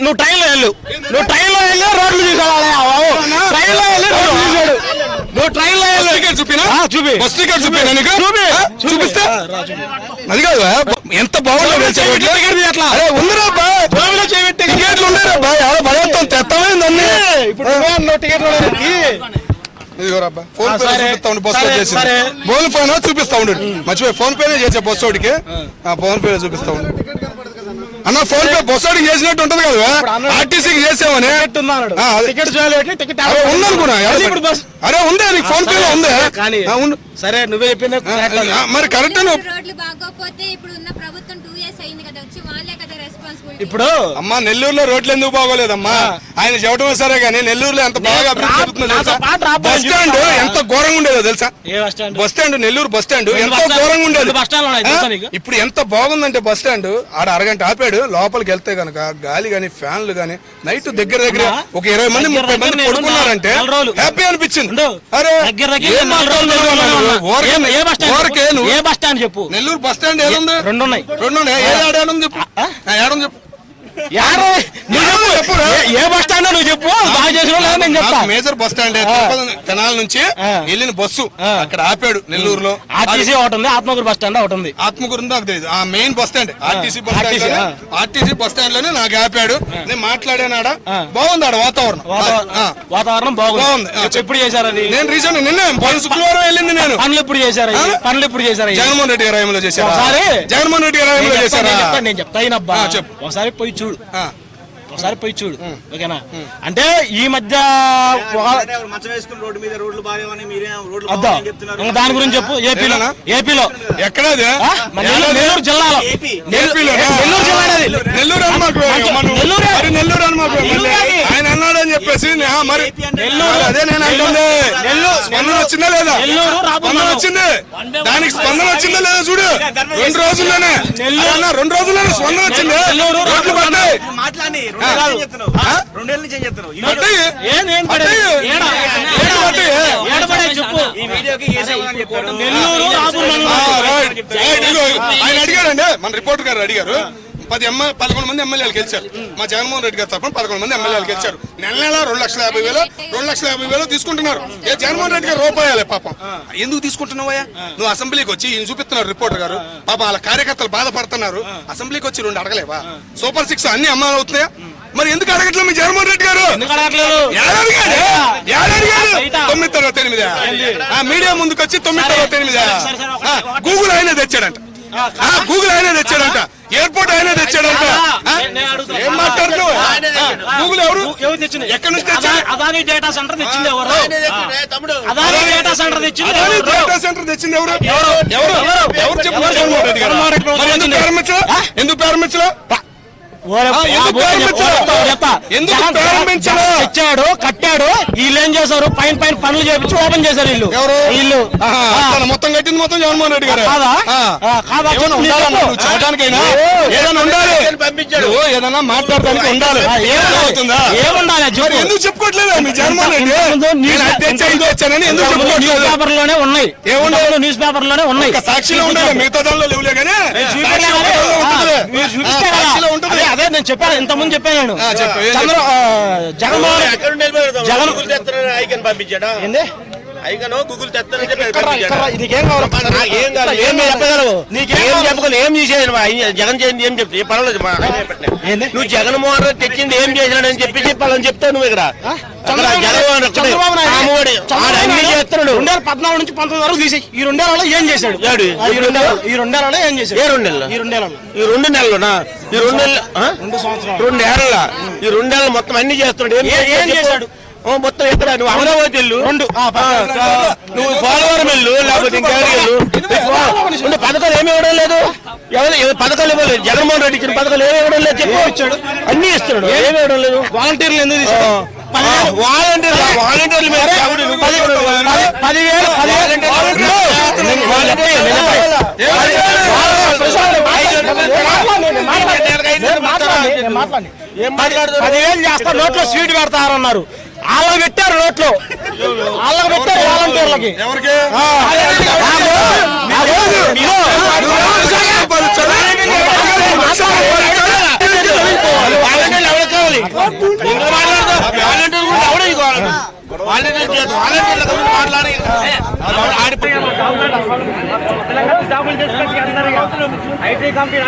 నువ్వు ట్రైన్లో వెళ్ళు, రోడ్లు చూసాడు, నువ్వు ట్రైన్లో వెళ్ళి చూపినా చూపి బస్ టికెట్ చూపినా నీకు చూపిస్తా అది కాదు ఎంత బాగుందో అట్లా ఉందిరా టికెట్లు ఉన్నారా బా ఎవరో బలవంతం తెత్తమైంది అన్ని ఇప్పుడు టికెట్ ఫోన్ పే చూపిస్తా ఉండు బస్ చేసి ఫోన్ పే చూపిస్తా ఉండు మర్చిపోయి ఫోన్ పేనే చేసే బస్ వాడికి ఫోన్ పే చూపిస్తా ఉండు అన్న ఫోన్ పే బస్ వాడికి చేసినట్టు ఉంటది కదా ఆర్టీసీకి చేసామని ఉందనుకున్నా అరే ఉందే నీకు ఫోన్ పే ఉందే సరే నువ్వే చెప్పింది మరి కరెక్ట్ ఇప్పుడు అమ్మా నెల్లూరులో రోడ్లు ఎందుకు బాగోలేదమ్మా ఆయన చెప్పడం సరే కానీ నెల్లూరులో ఎంత బాగా అభివృద్ధి జరుగుతుందో బస్ స్టాండ్ ఎంత ఘోరంగా ఉండేదో తెలుసా bus stand Nellore bus stand ఎంత ఘోరంగా ఉండేది ఇప్పుడు ఎంత బాగుందంటే బస్ స్టాండ్ ఆడ అరగంట ఆపాడు లోపలికి వెళ్తే గనక గాలి గాని ఫ్యాన్లు గాని నైట్ దగ్గర ఒక 20 మంది 30 మంది పడుకున్నారంటే హ్యాపీ అనిపించింది అరే చెప్పు నెల్లూరు బస్ స్టాండ్ ఏముంది రెండు ఉన్నాయి ఏడాడుంది చెప్పు ఏ బస్ స్టాండ్ నువ్వు చెప్పు మేజర్ బస్ స్టాండ్ తెనాల నుంచి వెళ్ళిన బస్సు అక్కడ ఆపాడు నెల్లూరులో ఆర్టీసీ ఒకటి ఉంది ఆత్మకూరు బస్ స్టాండ్ ఒకటి ఉంది ఆత్మకూరు నాకు తెలియదు ఆ main bus stand RTC bus stand లోనే నాకు ఆపాడు నేను మాట్లాడానాడ బాగుంది ఆడ వాతావరణం బాగుంది ఎప్పుడు చేశారు అది నేను రీసెంట్ నిన్న శుక్రవారం వెళ్ళింది నేను పనులు ఎప్పుడు చేశారు జగన్మోహన్ రెడ్డి గారి హయాంలో చేశారు జగన్మోహన్ రెడ్డి గారి హయాంలో చేశారు నేను చెప్తాయినబ్బా ఒకసారి పోయి చూడు ఓకేనా అంటే ఈ మధ్య దాని గురించి చెప్పు ఏపీలో ఎక్కడ నెల్లూరు జిల్లాలో నెల్లూరు ఆయన అన్నాడని చెప్పేసి మరి అదే నేను అంటుంది స్పందన వచ్చిందా లేదా స్పందన వచ్చింది దానికి స్పందన వచ్చిందా లేదా చూడు 2 రోజుల్లోనే స్పందన వచ్చింది రోడ్లు పడ్డాయి ఆయన అడిగారండి మన రిపోర్టర్ గారు అడిగారు 11 మంది ఎమ్మెల్యేలు గెలిచారు మా జగన్మోహన్ రెడ్డి గారి తరఫున 11 మంది ఎమ్మెల్యేలు గెలిచారు నెల 2,50,000 తీసుకుంటున్నారు ఏ జగన్మోహన్ రెడ్డి గారు రూపాయలే పాపం ఎందుకు తీసుకుంటున్నావయ్యా నువ్వు అసెంబ్లీకి వచ్చి ఈయన చూపిస్తున్నారు రిపోర్టర్ గారు పాపం వాళ్ళ కార్యకర్తలు బాధపడుతున్నారు అసెంబ్లీకి వచ్చి 2 అడగలేవా సూపర్ 6 అన్ని అమలు అవుతున్నాయా మరి ఎందుకు అడగట్లేదు మీ జగన్మోహన్ రెడ్డి గారు 9:08 మీడియా ముందుకు వచ్చి 9:08 గూగుల్ ఆయనే తెచ్చాడంట ఎయిర్పోర్ట్ అయినా తెచ్చాడంట ఏం మాట్లాడుతున్నావు గూగుల్ ఎవరు ఎక్కడి నుంచి అదానీ డేటా సెంటర్ తెచ్చింది ఎవరు చెప్పారు ఎందుకు ప్రారంభించలా ఇచ్చాడు కట్టాడు వీళ్ళు ఏం చేశారు పైన పనులు చేపించి ఓపెన్ చేశారు ఇల్లు మొత్తం కట్టింది మొత్తం జగన్మోహన్ రెడ్డి గారు చెప్పడానికైనా ఏదైనా ఉండాలి ఏదైనా మాట్లాడడానికి ఉండాలి ఏముండాలి ఎందుకు చెప్పుకోవట్లేదు మీ జగన్మోహన్ రెడ్డి వచ్చానని ఎందుకు చెప్పుకోవట్లేదు పేపర్ లోనే ఉన్నాయి ఏముండాలి న్యూస్ పేపర్ లోనే ఉన్నాయి సాక్షిలో ఉండాలి మిగతా దానిలో లేవులే కానీ ఉంటుంది అదే నేను చెప్పాను ఇంతకుముందు చెప్పాను జగన్ పంపించాడా ఐకనో గూగుల్ తెస్తానని ఏం చేసేది జగన్ చేసింది ఏం చెప్తే పర్వాలేదు నువ్వు జగన్మోహన్ రెడ్డి తెచ్చింది ఏం చేసినాడని చెప్పి చెప్పాలని చెప్తావు నువ్వు ఇక్కడ జగన్మోహన్ చేస్తున్నాడు 2014 నుంచి 19 వరకు తీసి ఈ 2 నెలల్లో ఏం చేశాడు ఈ 2 నెలల్లో ఏం చేశాడు ఈ 2 నెలలోనా ఈ 2 నెలల మొత్తం అన్ని చేస్తున్నాడు ఏం చేశాడు మొత్తం ఎక్కడ నువ్వు అమరావతి వెళ్ళు నువ్వు పోలవరం వెళ్ళు లేకపోతే ఇంకెవరు పథకాలు ఏమి ఇవ్వడం లేదు పథకాలు ఇవ్వలేదు జగన్మోహన్ రెడ్డి ఇచ్చిన పథకాలు ఏమి ఇవ్వడం లేదు చెప్పి ఇచ్చాడు అన్ని ఇస్తున్నాడు ఏమి ఇవ్వడం లేదు వాలంటీర్లు ఎందుకు తీసుకున్నావు వాలంటీర్లు చేస్తా నోట్లో స్వీట్ పెడతారన్నారు వాళ్ళకి పెట్టారు నోట్లో వాలంటీర్లకి ఎవరికి మాట్లాడు మాట్లాడి జాబులు చేసుకొచ్చి అందరూ IT కంపెనీ